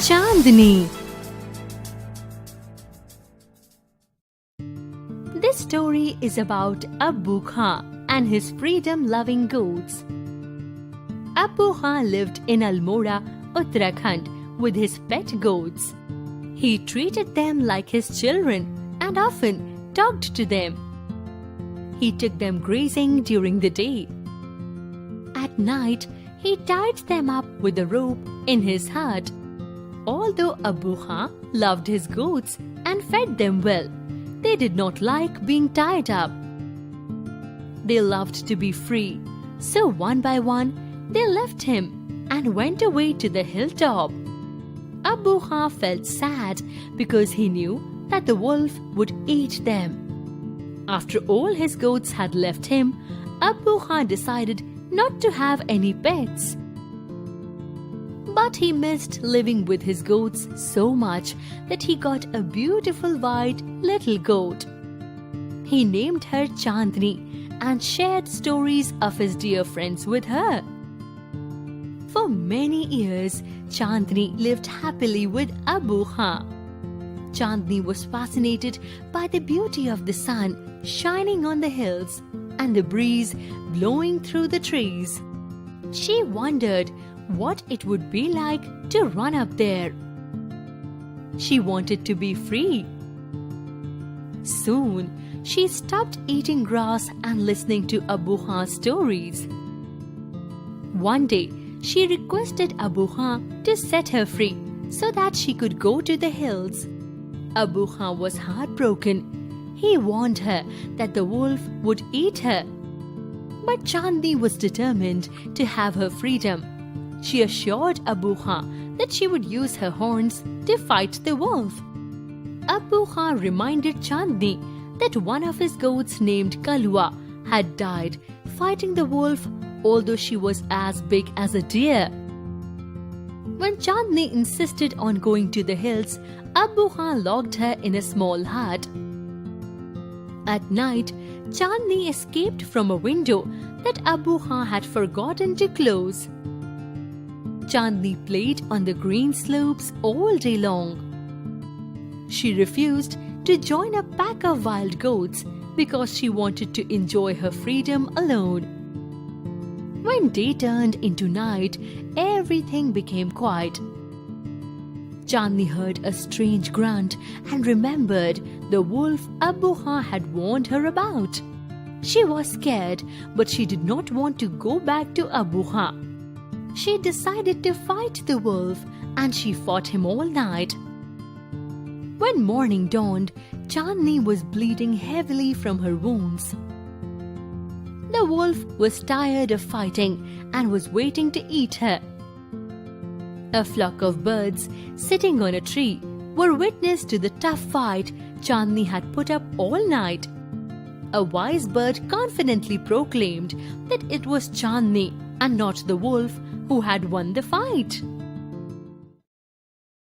Chandni. This story is about Abbu Khan and his freedom-loving goats. Abbu Khan lived in Almora, Uttarakhand with his pet goats. He treated them like his children and often talked to them. He took them grazing during the day. At night, he tied them up with a rope in his hut. Although Abbu Khan loved his goats and fed them well, they did not like being tied up. They loved to be free, so one by one they left him and went away to the hilltop. Abbu Khan felt sad because he knew that the wolf would eat them. After all his goats had left him, Abbu Khan decided not to have any pets. But he missed living with his goats so much that he got a beautiful white little goat. He named her Chandni and shared stories of his dear friends with her. For many years, Chandni lived happily with Abbu Khan. Chandni was fascinated by the beauty of the sun shining on the hills and the breeze blowing through the trees. She wondered what it would be like to run up there. She wanted to be free. Soon, she stopped eating grass and listening to Abbu Khan's stories. One day, she requested Abbu Khan to set her free so that she could go to the hills. Abbu Khan was heartbroken. He warned her that the wolf would eat her. But Chandni was determined to have her freedom. She assured Abbu Khan that she would use her horns to fight the wolf. Abbu Khan reminded Chandni that one of his goats named Kalua had died fighting the wolf, although she was as big as a deer. When Chandni insisted on going to the hills, Abbu Khan locked her in a small hut. At night, Chandni escaped from a window that Abbu Khan had forgotten to close. Chandni played on the green slopes all day long. She refused to join a pack of wild goats because she wanted to enjoy her freedom alone. When day turned into night, everything became quiet. Chandni heard a strange grunt and remembered the wolf Abbu Khan had warned her about. She was scared, but she did not want to go back to Abbu Khan. She decided to fight the wolf and she fought him all night. When morning dawned, Chandni was bleeding heavily from her wounds. The wolf was tired of fighting and was waiting to eat her. A flock of birds sitting on a tree were witness to the tough fight Chandni had put up all night. A wise bird confidently proclaimed that it was Chandni and not the wolf who had won the fight.